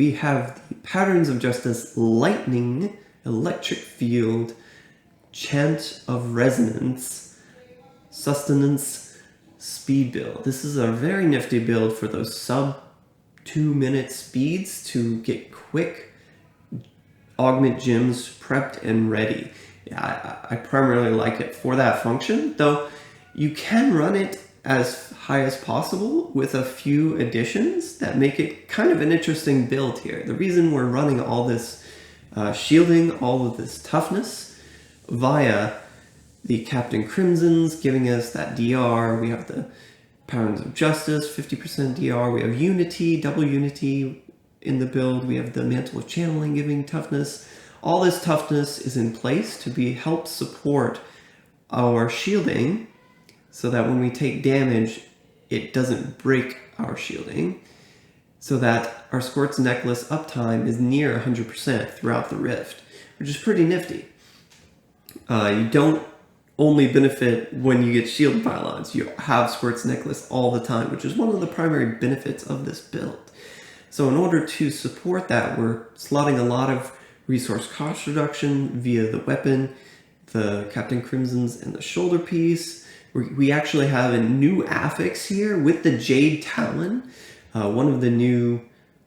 we have the Patterns of Justice Lightning Electric Field Chant of Resonance Sustenance Speed build. This is a very nifty build for those sub 2-minute speeds to get quick augment gems prepped and ready. Yeah, I primarily like it for that function, though you can run it as high as possible with a few additions that make it kind of an interesting build here. The reason we're running all this shielding, all of this toughness via the Captain Crimsons giving us that DR, we have the Patterns of Justice, 50% DR, we have Unity, double Unity in the build, we have the Mantle of Channeling giving toughness. All this toughness is in place to help support our shielding so that when we take damage, it doesn't break our shielding, so that our Squirt's necklace uptime is near 100% throughout the rift, which is pretty nifty. You don't only benefit when you get shield pylons. You have Squirt's necklace all the time, which is one of the primary benefits of this build. So in order to support that, we're slotting a lot of resource cost reduction via the weapon, the Captain Crimsons, and the shoulder piece. We actually have a new affix here with the Jade Talon, one of the new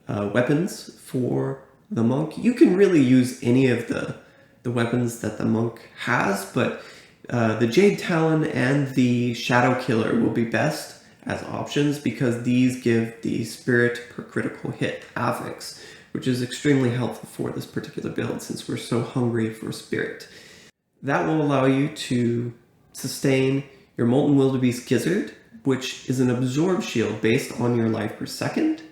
weapons for the monk. You can really use any of the weapons that the monk has, but the Jade Talon and the Shadow Killer will be best as options because these give the spirit per critical hit affix, which is extremely helpful for this particular build since we're so hungry for spirit. That will allow you to sustain your Molten Wildebeest Gizzard, which is an absorb shield based on your life per second.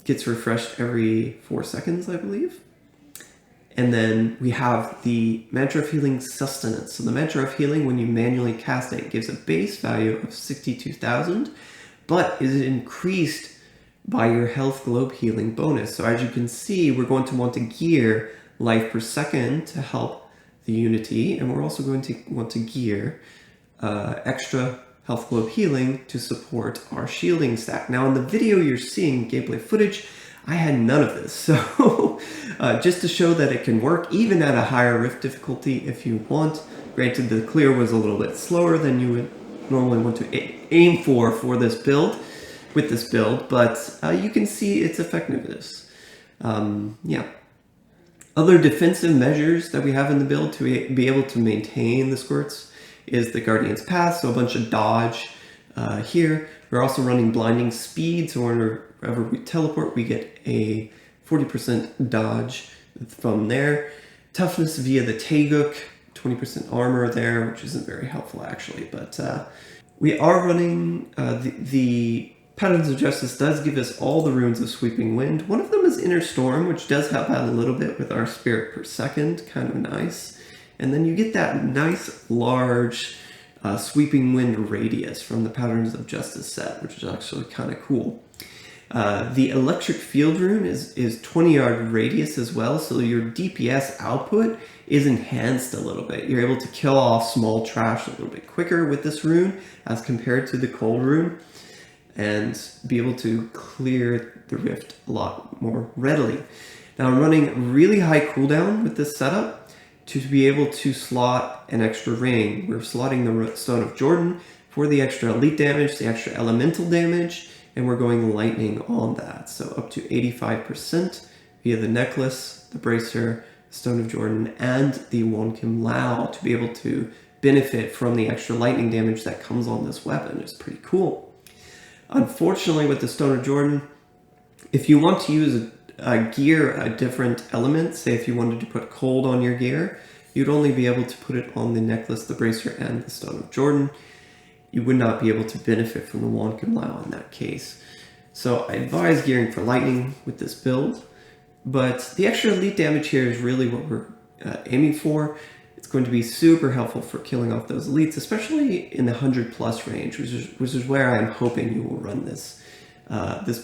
Gets refreshed every 4 seconds, I believe. And then we have the Mantra of Healing Sustenance. So the Mantra of Healing, when you manually cast it, gives a base value of 62,000, but is increased by your health globe healing bonus. So as you can see, we're going to want to gear life per second to help the Unity, and we're also going to want to gear extra health globe healing to support our shielding stack. Now in the video you're seeing gameplay footage, I had none of this, so just to show that it can work even at a higher rift difficulty if you want. Granted, the clear was a little bit slower than you would normally want to aim for this build, with this build, but you can see its effectiveness. Yeah. Other defensive measures that we have in the build to be able to maintain the Squirts is the Guardian's Path, so a bunch of dodge here. We're also running Blinding Speed, so whenever we teleport, we get a 40% dodge from there. Toughness via the Taeguk, 20% armor there, which isn't very helpful actually, but we are running the Patterns of Justice does give us all the runes of Sweeping Wind. One of them is Inner Storm, which does help out a little bit with our spirit per second, kind of nice. And then you get that nice large Sweeping Wind radius from the Patterns of Justice set, which is actually kind of cool. The Electric Field rune is 20-yard radius as well, so your DPS output is enhanced a little bit. You're able to kill off small trash a little bit quicker with this rune as compared to the Cold rune, and be able to clear the rift a lot more readily. Now I'm running really high cooldown with this setup to be able to slot an extra ring. We're slotting the Stone of Jordan for the extra elite damage, the extra elemental damage, and we're going lightning on that. So up to 85% via the necklace, the bracer, Stone of Jordan, and the Won Khim Lau to be able to benefit from the extra lightning damage that comes on this weapon. It's pretty cool. Unfortunately, with the Stone of Jordan, if you want to use gear a different element, say if you wanted to put cold on your gear, you'd only be able to put it on the necklace, the bracer, and the Stone of Jordan. You would not be able to benefit from the Won Khim Lau in that case. So I advise gearing for lightning with this build, but the extra elite damage here is really what we're aiming for. It's going to be super helpful for killing off those elites, especially in the 100+ range, which is where I'm hoping you will run this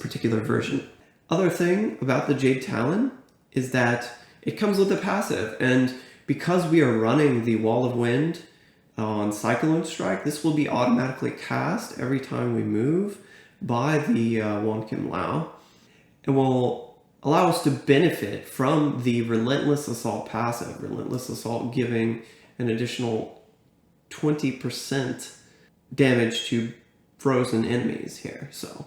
particular version. Other thing about the Jade Talon is that it comes with a passive, and because we are running the Wall of Wind on Cyclone Strike, this will be automatically cast every time we move by the Won Khim Lau, and will allow us to benefit from the Relentless Assault passive. Relentless Assault giving an additional 20% damage to frozen enemies here. So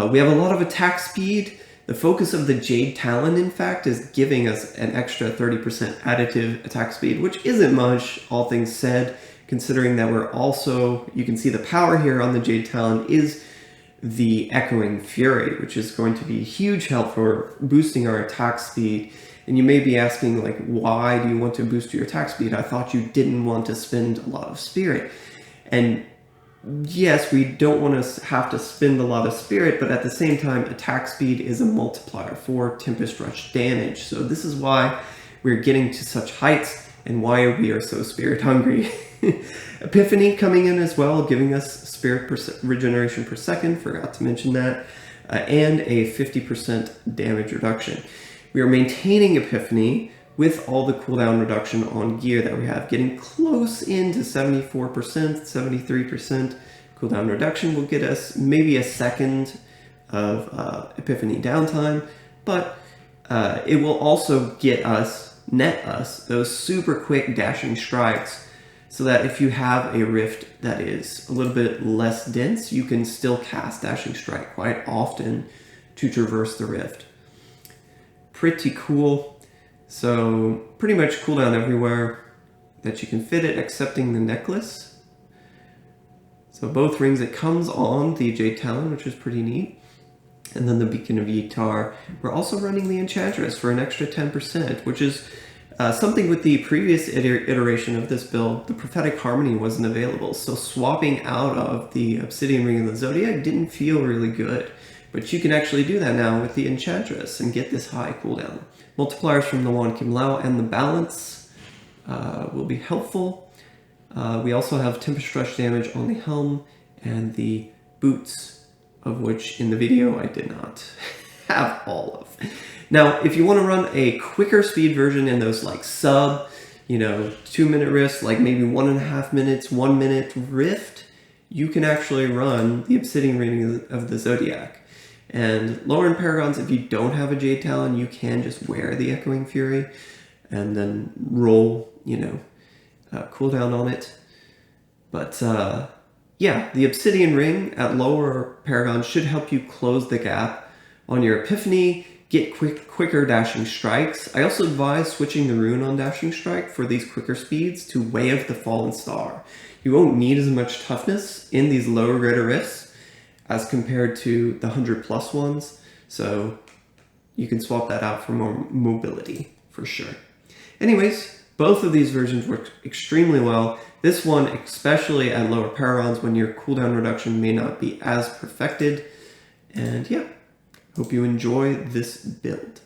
we have a lot of attack speed. The focus of the Jade Talon, in fact, is giving us an extra 30% additive attack speed, which isn't much, all things said, considering that we're also, you can see the power here on the Jade Talon is the Echoing Fury, which is going to be a huge help for boosting our attack speed. And you may be asking, like, why do you want to boost your attack speed? I thought you didn't want to spend a lot of spirit. And yes, we don't want to have to spend a lot of spirit, but at the same time, attack speed is a multiplier for Tempest Rush damage. So this is why we're getting to such heights and why we are so spirit hungry. Epiphany coming in as well, giving us spirit regeneration per second, forgot to mention that, and a 50% damage reduction. We are maintaining Epiphany with all the cooldown reduction on gear that we have, getting close into 74%, 73% cooldown reduction will get us maybe a second of Epiphany downtime, but it will also get us, net us, those super quick dashing strikes, so that if you have a rift that is a little bit less dense, you can still cast Dashing Strike quite often to traverse the rift. Pretty cool. So pretty much cooldown everywhere that you can fit it, excepting the necklace. So both rings, it comes on the Jade Talon, which is pretty neat. And then the Beacon of Ytar. We're also running the Enchantress for an extra 10%, which is something with the previous iteration of this build, the Prophetic Harmony wasn't available. So swapping out of the Obsidian Ring of the Zodiac didn't feel really good. But you can actually do that now with the Enchantress and get this high cooldown. Multipliers from the Won Khim Lau and the balance will be helpful. We also have Tempest Rush damage on the helm and the boots, of which in the video I did not have all of. Now, if you want to run a quicker speed version in those like sub, 2-minute rifts, like maybe 1.5 minutes, 1 minute rift, you can actually run the Obsidian Ring of the Zodiac. And lower in Paragons, if you don't have a Jade Talon, you can just wear the Echoing Fury and then roll, cooldown on it. But yeah, the Obsidian Ring at lower Paragons should help you close the gap on your Epiphany, get quicker Dashing Strikes. I also advise switching the rune on Dashing Strike for these quicker speeds to Way of the Fallen Star. You won't need as much toughness in these lower greater rifts as compared to the 100+ ones, so you can swap that out for more mobility for sure. Anyways, both of these versions work extremely well. This one, especially at lower Paragons when your cooldown reduction may not be as perfected. And yeah, hope you enjoy this build.